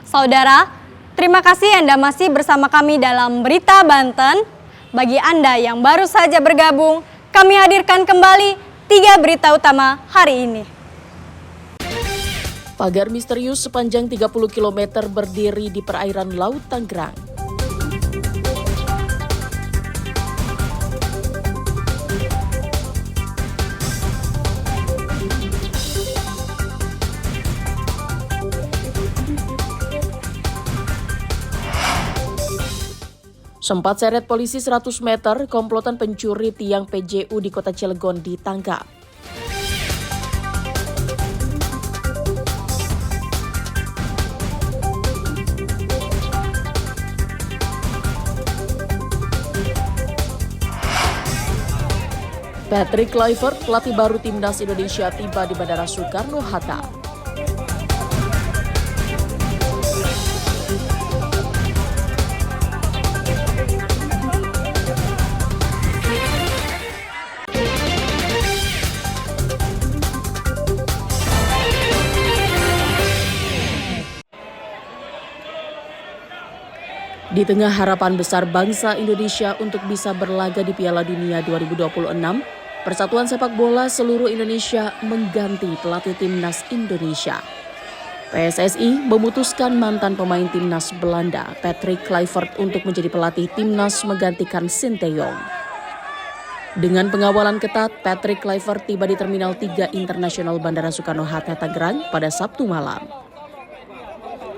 Saudara, terima kasih Anda masih bersama kami dalam Berita Banten. Bagi Anda yang baru saja bergabung, kami hadirkan kembali 3 berita utama hari ini. Pagar misterius sepanjang 30 km berdiri di perairan Laut Tangerang. Sempat seret polisi 100 meter, komplotan pencuri tiang PJU di kota Cilegon ditangkap. Patrick Kluivert, pelatih baru timnas Indonesia, tiba di Bandara Soekarno-Hatta. Di tengah harapan besar bangsa Indonesia untuk bisa berlaga di Piala Dunia 2026, Persatuan Sepak Bola Seluruh Indonesia mengganti pelatih timnas Indonesia. PSSI memutuskan mantan pemain timnas Belanda, Patrick Kluivert, untuk menjadi pelatih timnas menggantikan Sinteyong. Dengan pengawalan ketat, Patrick Kluivert tiba di Terminal 3 Internasional Bandara Soekarno-Hatta, Tangerang pada Sabtu malam.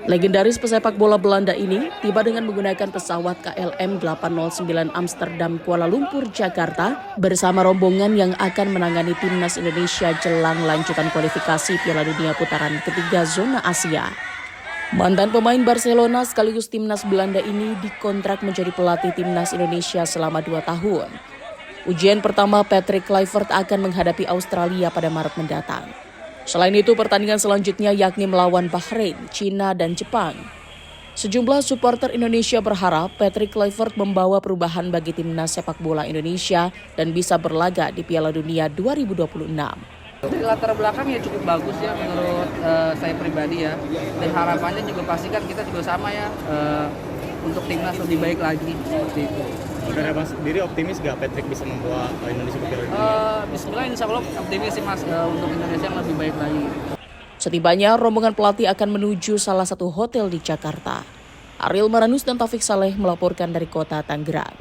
Legendaris pesepak bola Belanda ini tiba dengan menggunakan pesawat KLM 809 Amsterdam Kuala Lumpur, Jakarta bersama rombongan yang akan menangani timnas Indonesia jelang lanjutan kualifikasi Piala Dunia putaran ketiga zona Asia. Mantan pemain Barcelona sekaligus timnas Belanda ini dikontrak menjadi pelatih timnas Indonesia selama 2 tahun. Ujian pertama Patrick Kluivert akan menghadapi Australia pada Maret mendatang. Selain itu, pertandingan selanjutnya yakni melawan Bahrain, Cina, dan Jepang. Sejumlah supporter Indonesia berharap Patrick Kluivert membawa perubahan bagi timnas sepak bola Indonesia dan bisa berlaga di Piala Dunia 2026. Dari latar belakang ya cukup bagus ya menurut saya pribadi ya. Dan harapannya juga pastikan kita juga sama ya untuk timnas lebih baik lagi seperti itu. Saudara Mas sendiri optimis gak Patrick bisa membawa Indonesia ke Piala Dunia? Bismillah, insya Allah optimis sih Mas untuk Indonesia yang lebih baik lagi. Setibanya, rombongan pelatih akan menuju salah satu hotel di Jakarta. Ariel Maranus dan Taufik Saleh melaporkan dari kota Tangerang.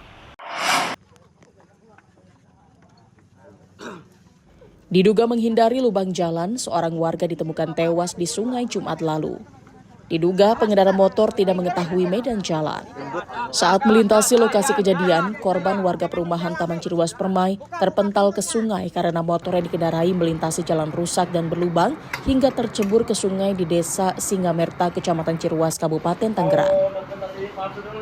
Diduga menghindari lubang jalan, seorang warga ditemukan tewas di sungai Jumat lalu. Diduga pengendara motor tidak mengetahui medan jalan. Saat melintasi lokasi kejadian, korban warga perumahan Taman Ciruas Permai terpental ke sungai karena motor yang dikendarai melintasi jalan rusak dan berlubang hingga tercebur ke sungai di Desa Singamerta, Kecamatan Ciruas, Kabupaten Tangerang.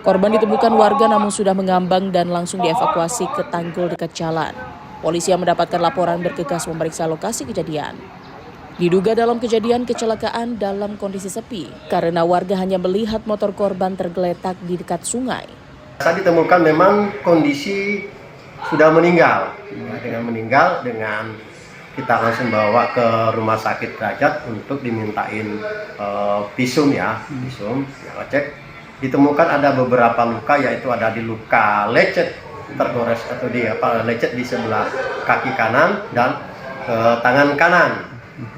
Korban ditemukan warga namun sudah mengambang dan langsung dievakuasi ke tanggul dekat jalan. Polisi yang mendapatkan laporan bergegas memeriksa lokasi kejadian. Diduga dalam kejadian kecelakaan dalam kondisi sepi karena warga hanya melihat motor korban tergeletak di dekat sungai. Saat ditemukan memang kondisi sudah meninggal. Dengan kita langsung bawa ke rumah sakit Derajat untuk dimintain visum ya, cek. Ditemukan ada beberapa luka, yaitu ada di luka lecet tergores atau lecet di sebelah kaki kanan dan tangan kanan.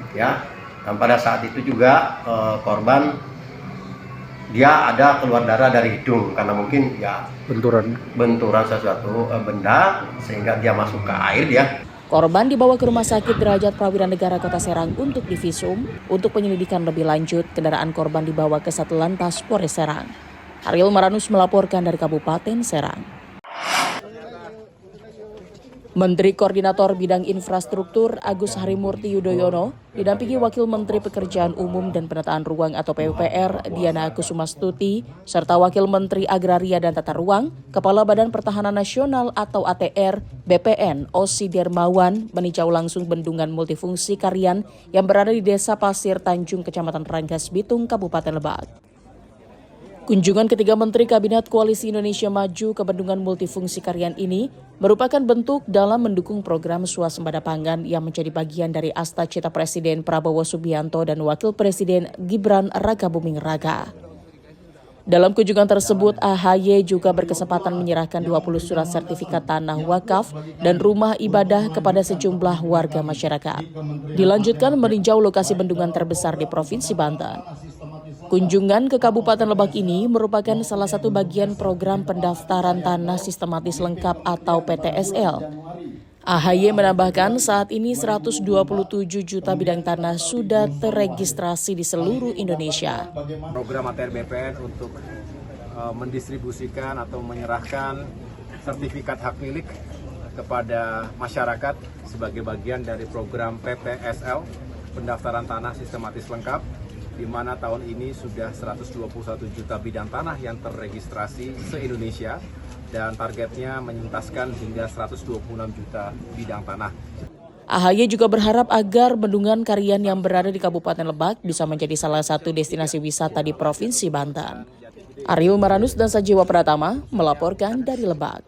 Ya, dan pada saat itu juga korban dia ada keluar darah dari hidung karena mungkin ya benturan sesuatu benda sehingga dia masuk ke air ya. Korban dibawa ke Rumah Sakit Derajat Prawira Negara Kota Serang untuk divisum. Untuk penyelidikan lebih lanjut, kendaraan korban dibawa ke Satlantas Polres Serang. Ariel Maranus melaporkan dari Kabupaten Serang. Menteri Koordinator Bidang Infrastruktur Agus Harimurti Yudhoyono didampingi Wakil Menteri Pekerjaan Umum dan Penataan Ruang atau PUPR Diana Kusumastuti serta Wakil Menteri Agraria dan Tata Ruang, Kepala Badan Pertahanan Nasional atau ATR BPN Osi Dermawan meninjau langsung bendungan multifungsi Karian yang berada di Desa Pasir Tanjung, Kecamatan Ranggas Bitung, Kabupaten Lebak. Kunjungan ketiga Menteri Kabinet Koalisi Indonesia Maju ke bendungan multifungsi Karian ini merupakan bentuk dalam mendukung program swasembada pangan yang menjadi bagian dari Asta Cita Presiden Prabowo Subianto dan Wakil Presiden Gibran Rakabuming Raka. Dalam kunjungan tersebut, AHY juga berkesempatan menyerahkan 20 surat sertifikat tanah wakaf dan rumah ibadah kepada sejumlah warga masyarakat. Dilanjutkan meninjau lokasi bendungan terbesar di Provinsi Banten. Kunjungan ke Kabupaten Lebak ini merupakan salah satu bagian program pendaftaran tanah sistematis lengkap atau PTSL. AHY menambahkan saat ini 127 juta bidang tanah sudah terregistrasi di seluruh Indonesia. Program ATR BPN untuk mendistribusikan atau menyerahkan sertifikat hak milik kepada masyarakat sebagai bagian dari program PTSL, pendaftaran tanah sistematis lengkap, di mana tahun ini sudah 121 juta bidang tanah yang terregistrasi se-Indonesia dan targetnya menyentaskan hingga 126 juta bidang tanah. AHY juga berharap agar bendungan Karian yang berada di Kabupaten Lebak bisa menjadi salah satu destinasi wisata di Provinsi Banten. Aryo Maranus dan Sajiwa Pratama melaporkan dari Lebak.